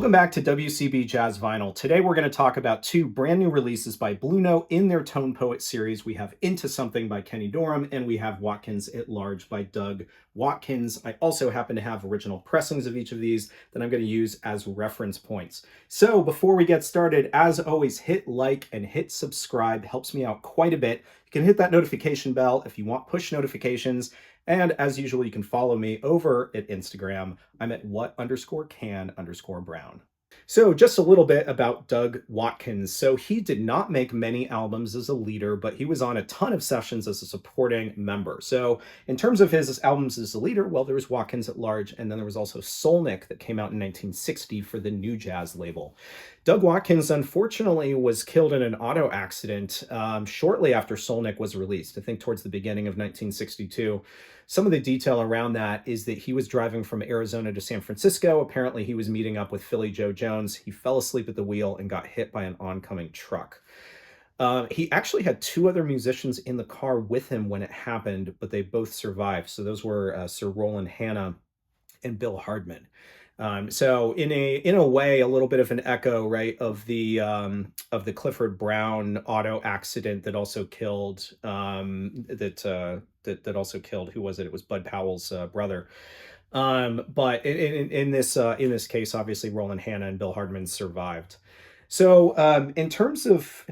Welcome back to WCB Jazz Vinyl. Today we're going to talk about two brand new releases by Blue Note in their Tone Poet series. We have Into Something by Kenny Dorham, and we have Watkins at Large by Doug Watkins. I also happen to have original pressings of each of these that I'm going to use as reference points. So before we get started, as always, hit like and hit subscribe. Helps me out quite a bit. You can hit that notification bell if you want push notifications. And as usual, you can follow me over at Instagram. I'm at what_can_brown. So just a little bit about Doug Watkins. So he did not make many albums as a leader, but he was on a ton of sessions as a supporting member. So in terms of his albums as a leader, well, there was Watkins at Large, and then there was also Soulnik that came out in 1960 for the New Jazz label. Doug Watkins, unfortunately, was killed in an auto accident shortly after Soulnik was released, I think towards the beginning of 1962. Some of the detail around that is that he was driving from Arizona to San Francisco. Apparently, he was meeting up with Philly Joe Jones. He fell asleep at the wheel and got hit by an oncoming truck. He actually had two other musicians in the car with him when it happened, but they both survived. So those were Sir Roland Hanna and Bill Hardman. So in a way, a little bit of an echo, right, of the Clifford Brown auto accident that also killed that also killed, who was it? It was Bud Powell's brother. But in this case, obviously Roland Hanna and Bill Hardman survived. So in terms of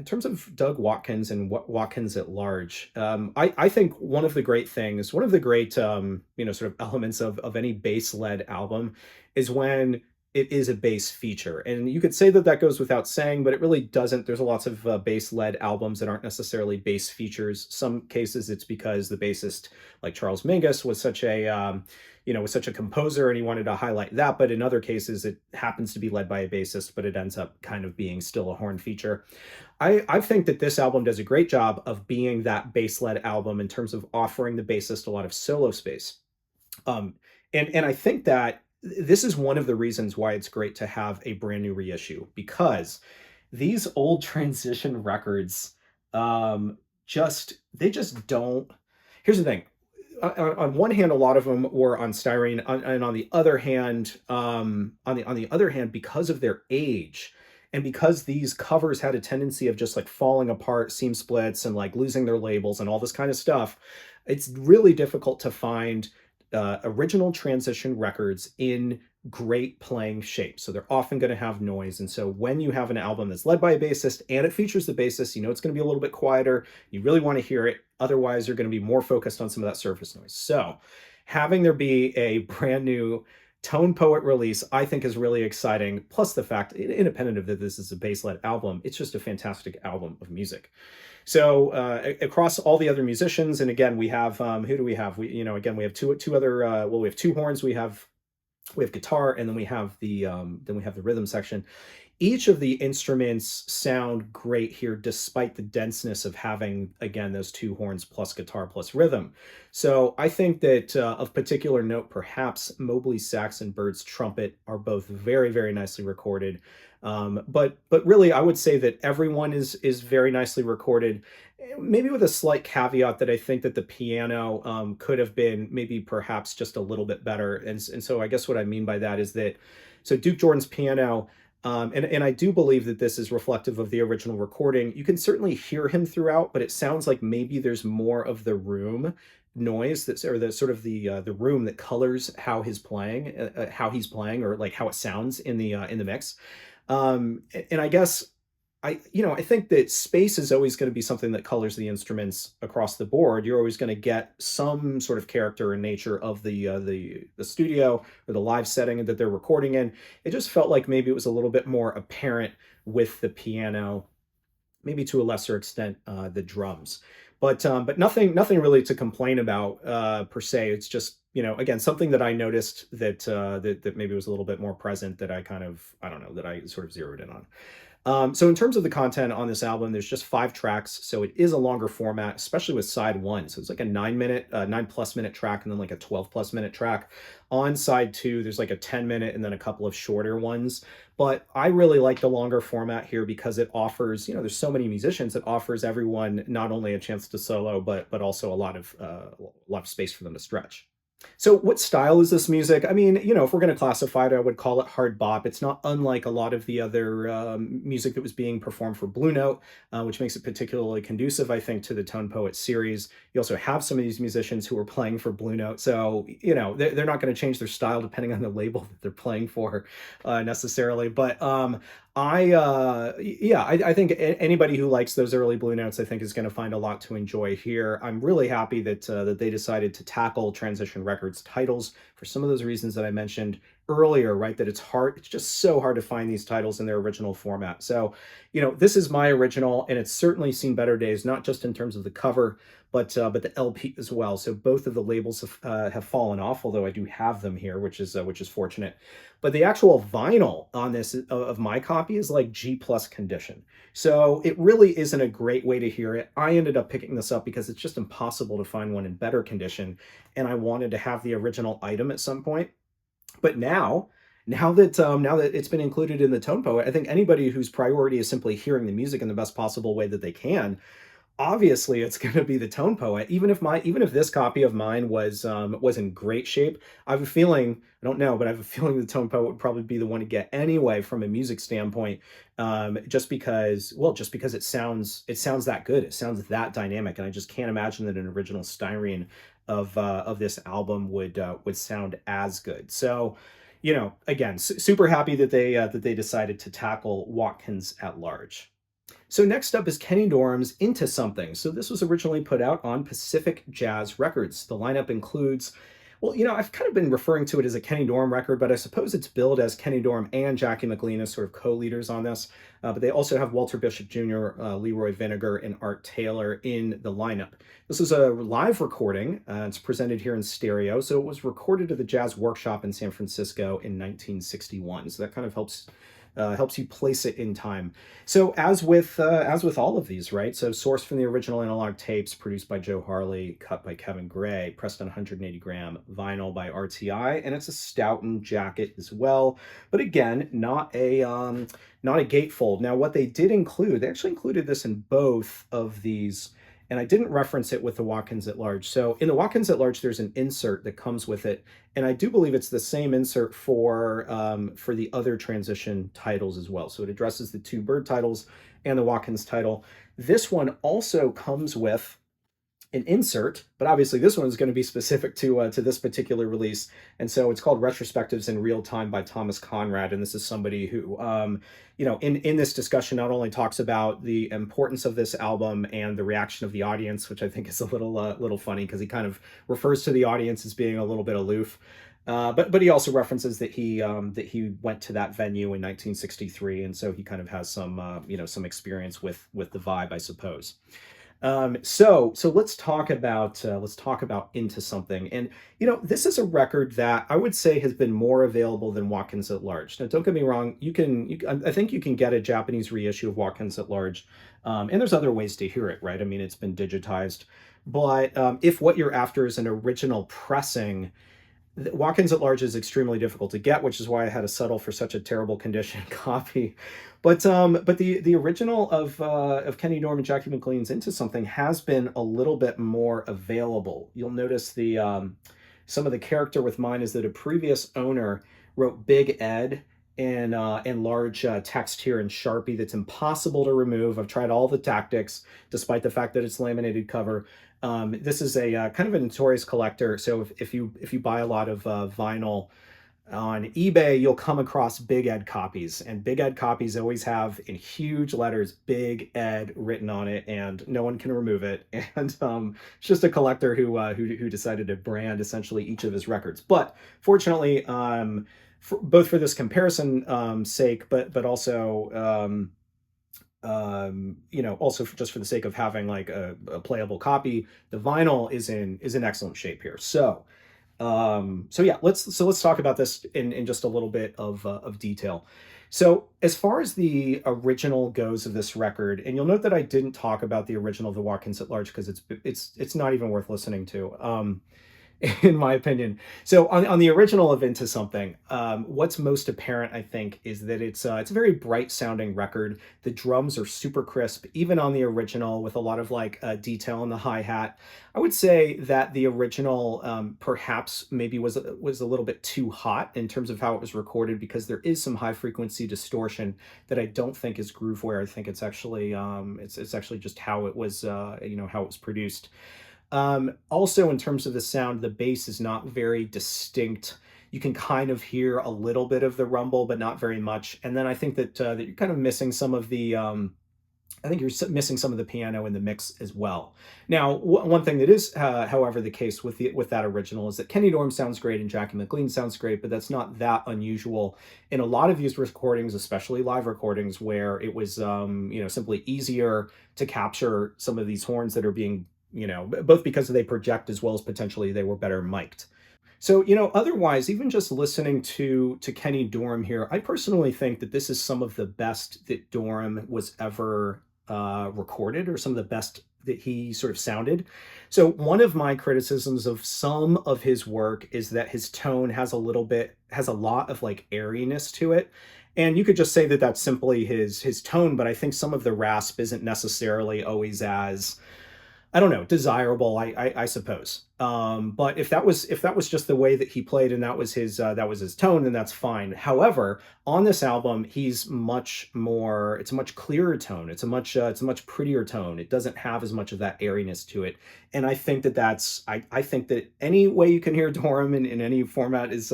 Doug Watkins and Watkins at Large, I think one of the great things, one of the great sort of elements of any bass-led album is when it is a bass feature. And you could say that that goes without saying, but it really doesn't. There's lots of bass-led albums that aren't necessarily bass features. Some cases it's because the bassist, like Charles Mingus, was such a was such a composer and he wanted to highlight that. But in other cases, it happens to be led by a bassist, but it ends up kind of being still a horn feature. I think that this album does a great job of being that bass-led album in terms of offering the bassist a lot of solo space. And I think that this is one of the reasons why it's great to have a brand new reissue, because these old transition records they just don't. Here's the thing. On one hand, a lot of them were on styrene, and on the other hand, because of their age, and because these covers had a tendency of just like falling apart, seam splits, and like losing their labels and all this kind of stuff, it's really difficult to find original transition records in great playing shape. So they're often going to have noise. And so when you have an album that's led by a bassist and it features the bassist, you know it's going to be a little bit quieter. You really want to hear it. Otherwise, you're going to be more focused on some of that surface noise. So having there be a brand new Tone Poet release, I think is really exciting. Plus the fact, independent of that this is a bass-led album, it's just a fantastic album of music. So across all the other musicians, and again, we have who do we have? We we have two other we have two horns, we have guitar, and then we have the rhythm section. Each of the instruments sound great here, despite the denseness of having, again, those two horns plus guitar plus rhythm. So I think that of particular note, perhaps Mobley's sax and Bird's trumpet are both very, very nicely recorded. But really, I would say that everyone is very nicely recorded, maybe with a slight caveat that I think that the piano could have been maybe perhaps just a little bit better. And so I guess what I mean by that is that, so Duke Jordan's piano, and I do believe that this is reflective of the original recording. You can certainly hear him throughout, but it sounds like maybe there's more of the room noise that's, or the sort of the room that colors how he's playing, or like how it sounds in the mix. And I guess I think that space is always going to be something that colors the instruments across the board. You're always going to get some sort of character and nature of the studio or the live setting that they're recording in. It just felt like maybe it was a little bit more apparent with the piano, maybe to a lesser extent the drums, but nothing really to complain about per se. It's just, again, something that I noticed that that maybe was a little bit more present, that I kind of, I don't know, that I sort of zeroed in on. So in terms of the content on this album, there's just 5 tracks. So it is a longer format, especially with side 1. So it's like a 9+ minute track, and then like a 12+ minute track. On side 2, there's like a 10-minute and then a couple of shorter ones. But I really like the longer format here because it offers, there's so many musicians, it offers everyone not only a chance to solo, but also a lot of space for them to stretch. So what style is this music? I mean, if we're going to classify it, I would call it hard bop. It's not unlike a lot of the other music that was being performed for Blue Note, which makes it particularly conducive, I think, to the Tone Poet series. You also have some of these musicians who are playing for Blue Note. So, they're not going to change their style depending on the label that they're playing for necessarily. But I think anybody who likes those early Blue Notes, I think, is going to find a lot to enjoy here. I'm really happy that they decided to tackle Transition Records titles for some of those reasons that I mentioned earlier, right? That it's hard, it's just so hard to find these titles in their original format. So, this is my original, and it's certainly seen better days, not just in terms of the cover, but the LP as well. So both of the labels have fallen off, although I do have them here, which is fortunate. But the actual vinyl on this of my copy is like G plus condition. So it really isn't a great way to hear it. I ended up picking this up because it's just impossible to find one in better condition, and I wanted to have the original item at some point. But now that it's been included in the Tone Poet, I think anybody whose priority is simply hearing the music in the best possible way that they can, obviously it's going to be the Tone Poet. Even if this copy of mine was in great shape, I have a feeling, I don't know, but I have a feeling the Tone Poet would probably be the one to get anyway from a music standpoint, just because it sounds that good, it sounds that dynamic, and I just can't imagine that an original styrene of this album would sound as good. So, again, super happy that they decided to tackle Watkins at large. So next up is Kenny Dorham's Into Something. So this was originally put out on Pacific Jazz Records. The lineup includes, well, I've kind of been referring to it as a Kenny Dorham record, but I suppose it's billed as Kenny Dorham and Jackie McLean as sort of co-leaders on this. But they also have Walter Bishop Jr., Leroy Vinegar, and Art Taylor in the lineup. This is a live recording. It's presented here in stereo. So it was recorded at the Jazz Workshop in San Francisco in 1961. So that kind of helps you place it in time. So as with all of these, right? So sourced from the original analog tapes, produced by Joe Harley, cut by Kevin Gray, pressed on 180 gram vinyl by RTI, and it's a Stoughton jacket as well. But again, not a gatefold. Now, what they did include, they actually included this in both of these. And I didn't reference it with the Watkins at Large. So in the Watkins at Large, there's an insert that comes with it, and I do believe it's the same insert for the other transition titles as well. So it addresses the two Bird titles and the Watkins title. This one also comes with an insert, but obviously this one is going to be specific to this particular release, and so it's called Retrospectives in Real Time by Thomas Conrad. And this is somebody who, in this discussion, not only talks about the importance of this album and the reaction of the audience, which I think is a little funny because he kind of refers to the audience as being a little bit aloof. But he also references that he went to that venue in 1963, and so he kind of has some experience with the vibe, I suppose. So let's talk about Into Something. And this is a record that I would say has been more available than Watkins at Large. Now, don't get me wrong, I think you can get a Japanese reissue of Watkins at Large, and there's other ways to hear it, right? I mean, it's been digitized, but if what you're after is an original pressing, Watkins at Large is extremely difficult to get, which is why I had to settle for such a terrible condition copy. But the original of Kenny Dorham and Jackie McLean's Into Something has been a little bit more available. You'll notice some of the character with mine is that a previous owner wrote Big Ed in large text here in Sharpie that's impossible to remove. I've tried all the tactics, despite the fact that it's laminated cover. This is a kind of a notorious collector. So if you buy a lot of vinyl on eBay, you'll come across Big Ed copies, and Big Ed copies always have in huge letters Big Ed written on it, and no one can remove it. And it's just a collector who decided to brand essentially each of his records. But fortunately, both for this comparison sake, but also also just for the sake of having like a playable copy, the vinyl is in excellent shape here. So let's talk about this in just a little bit of detail. So as far as the original goes of this record, and you'll note that I didn't talk about the original of the Watkins at Large because it's not even worth listening to. in my opinion. So on the original of Into Something, what's most apparent, I think, is that it's a very bright sounding record. The drums are super crisp, even on the original, with a lot of like detail in the hi hat. I would say that the original perhaps maybe was a little bit too hot in terms of how it was recorded, because there is some high frequency distortion that I don't think is Grooveware. I think it's actually it's actually just how it was how it was produced. Also, in terms of the sound, the bass is not very distinct. You can kind of hear a little bit of the rumble, but not very much. And then I think that you're kind of missing some of the I think you're missing some of the piano in the mix as well. Now, one thing that is, however, the case with that original is that Kenny Dorham sounds great and Jackie McLean sounds great, but that's not that unusual in a lot of these recordings, especially live recordings, where it was simply easier to capture some of these horns that are being both because they project as well as potentially they were better mic'd. So, otherwise, even just listening to Kenny Dorham here, I personally think that this is some of the best that Dorham was ever recorded, or some of the best that he sort of sounded. So, one of my criticisms of some of his work is that his tone has a lot of like airiness to it. And you could just say that that's simply his tone, but I think some of the rasp isn't necessarily always as, I don't know, desirable, I suppose. But if that was just the way that he played, and that was his tone, then that's fine. However, on this album, he's much more. It's a much clearer tone. It's a much prettier tone. It doesn't have as much of that airiness to it. And I think that I think that any way you can hear Dorham in any format is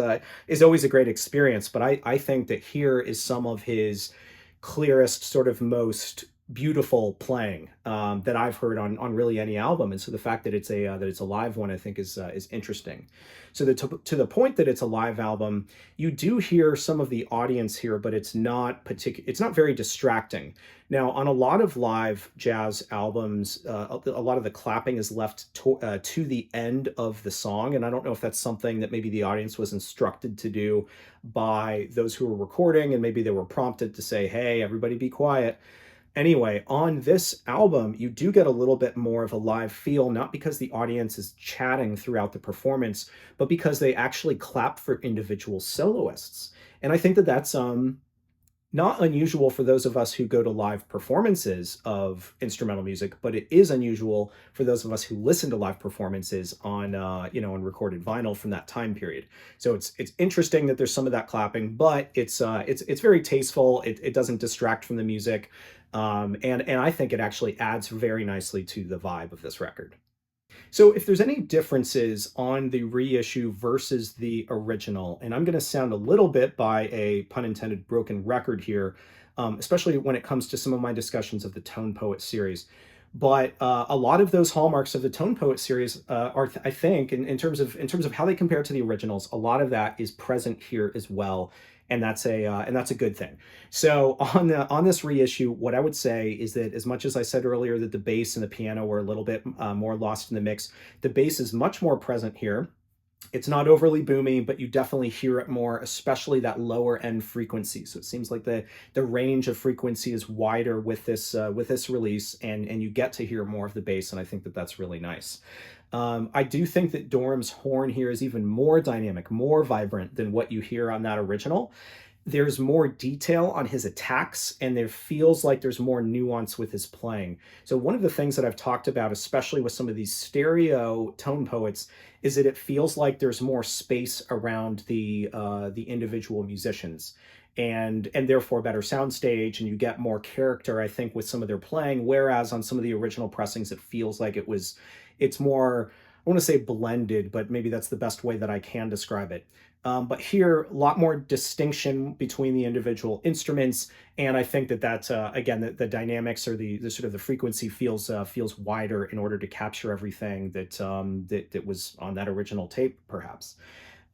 always a great experience. But I think that here is some of his clearest, sort of most beautiful playing that I've heard on really any album. And so the fact that it's a live one, I think is interesting. So to the point that it's a live album, you do hear some of the audience here, but it's not very distracting. Now, on a lot of live jazz albums, a lot of the clapping is left to the end of the song, and I don't know if that's something that maybe the audience was instructed to do by those who were recording, and maybe they were prompted to say, "Hey, everybody, be quiet." Anyway, on this album, you do get a little bit more of a live feel, not because the audience is chatting throughout the performance, but because they actually clap for individual soloists. And I think that that's not unusual for those of us who go to live performances of instrumental music, but it is unusual for those of us who listen to live performances on recorded vinyl from that time period. So it's interesting that there's some of that clapping, but it's very tasteful. It doesn't distract from the music, and I think it actually adds very nicely to the vibe of this record. So if there's any differences on the reissue versus the original, and I'm going to sound a little bit, by a pun intended, broken record here, especially when it comes to some of my discussions of the Tone Poet series. But a lot of those hallmarks of the Tone Poet series are, I think, in terms of how they compare to the originals, a lot of that is present here as well, and that's a good thing. So on this reissue, what I would say is that, as much as I said earlier that the bass and the piano were a little bit more lost in the mix, the bass is much more present here. It's not overly boomy, but you definitely hear it more, especially that lower end frequency. So it seems like the range of frequency is wider with this release, and you get to hear more of the bass, and I think that that's really nice. I do think that Dorham's horn here is even more dynamic, more vibrant than what you hear on that original. There's more detail on his attacks, and there feels like there's more nuance with his playing. So one of the things that I've talked about, especially with some of these stereo tone poets, is that it feels like there's more space around the individual musicians, and therefore better soundstage, and you get more character, I think, with some of their playing. Whereas on some of the original pressings, it feels like it's more, I want to say blended, but maybe that's the best way that I can describe it. But here, a lot more distinction between the individual instruments, and I think that again, the dynamics, or the sort of the frequency feels wider in order to capture everything that was on that original tape, perhaps.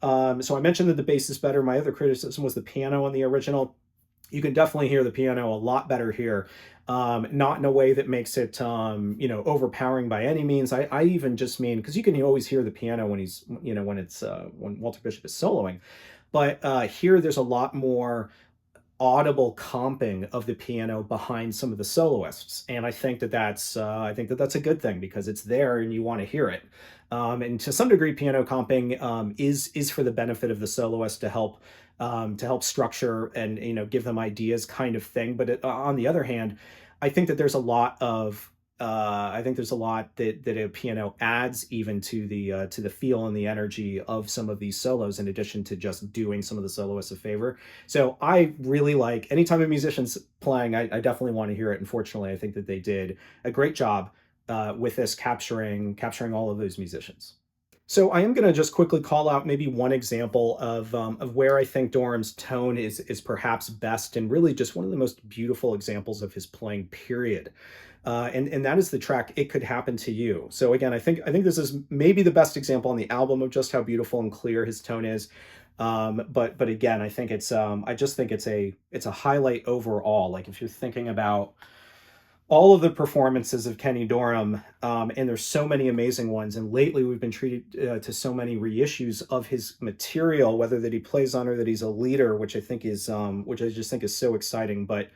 So I mentioned that the bass is better. My other criticism was the piano on the original. You can definitely hear the piano a lot better here. Not in a way that makes it, overpowering by any means. I even just mean, because you can always hear the piano when when Walter Bishop is soloing, but here there's a lot more audible comping of the piano behind some of the soloists, and I think that that's a good thing because it's there and you want to hear it. And to some degree, piano comping is for the benefit of the soloist to help structure and give them ideas, kind of thing. But on the other hand, I think that there's a lot of I think there's a lot that a piano adds even to the feel and the energy of some of these solos, in addition to just doing some of the soloists a favor. So I really like anytime a musician's playing, I definitely want to hear it. Unfortunately, I think that they did a great job with this capturing all of those musicians. So I am going to just quickly call out maybe one example of where I think Dorham's tone is perhaps best, and really just one of the most beautiful examples of his playing. Period. And that is the track "It Could Happen to You." So again, I think this is maybe the best example on the album of just how beautiful and clear his tone is. But again, I think I just think it's a highlight overall. Like if you're thinking about all of the performances of Kenny Dorham, and there's so many amazing ones. And lately, we've been treated to so many reissues of his material, whether that he plays on or that he's a leader, which I just think is so exciting. But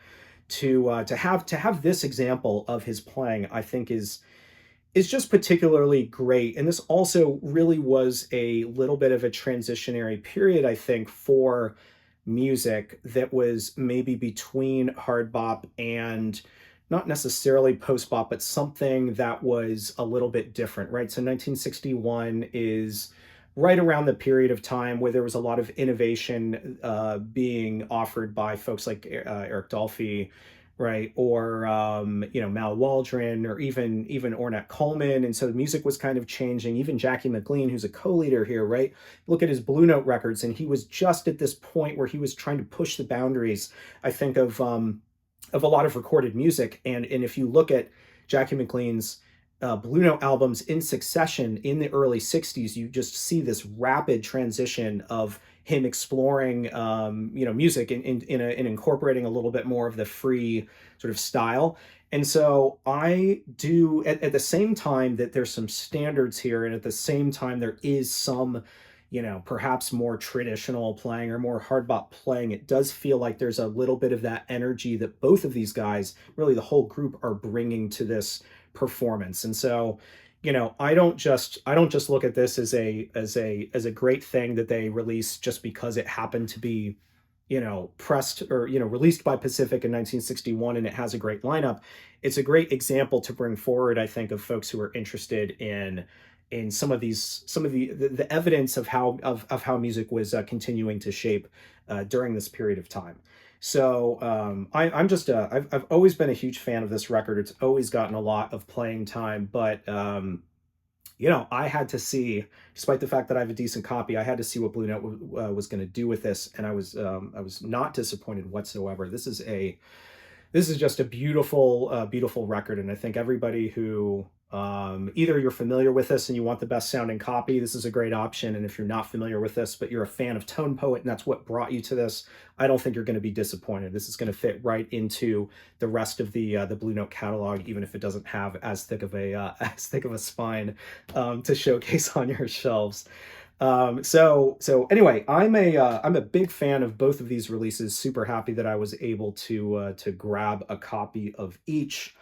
to have this example of his playing, I think is just particularly great. And this also really was a little bit of a transitionary period, I think, for music that was maybe between hard bop and not necessarily post bop, but something that was a little bit different, right? So 1961 is right around the period of time where there was a lot of innovation being offered by folks like Eric Dolphy, right, or Mal Waldron, or even Ornette Coleman, and so the music was kind of changing. Even Jackie McLean, who's a co-leader here, right? Look at his Blue Note records, and he was just at this point where he was trying to push the boundaries, I think, of a lot of recorded music. And if you look at Jackie McLean's Blue Note albums in succession in the early 60s, you just see this rapid transition of him exploring music in incorporating a little bit more of the free sort of style. And so I do at the same time that there's some standards here, and at the same time there is some perhaps more traditional playing or more hard bop playing. It does feel like there's a little bit of that energy that both of these guys, really the whole group, are bringing to this performance. And so, I don't just look at this as a great thing that they released just because it happened to be, pressed or, released by Pacific in 1961 and it has a great lineup. It's a great example to bring forward, I think, of folks who are interested in some of the evidence of how music was continuing to shape during this period of time. So I'm just I've always been a huge fan of this record. It's always gotten a lot of playing time, but I had to see, despite the fact that I have a decent copy, I had to see what Blue Note was going to do with this, and I was not disappointed whatsoever. This is just a beautiful, beautiful record, and I think everybody who either you're familiar with this and you want the best sounding copy, this is a great option. And if you're not familiar with this, but you're a fan of Tone Poet and that's what brought you to this, I don't think you're going to be disappointed. This is going to fit right into the rest of the Blue Note catalog, even if it doesn't have as thick of a as thick of a spine to showcase on your shelves. So anyway, I'm a big fan of both of these releases. Super happy that I was able to grab a copy of each.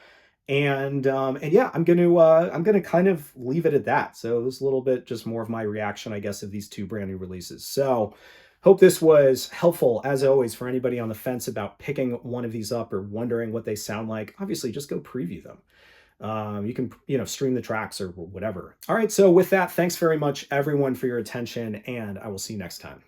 And yeah, I'm gonna kind of leave it at that. So it was a little bit just more of my reaction, I guess, of these two brand new releases. So hope this was helpful, as always, for anybody on the fence about picking one of these up or wondering what they sound like. Obviously, just go preview them. You can stream the tracks or whatever. All right, so with that, thanks very much everyone for your attention, and I will see you next time.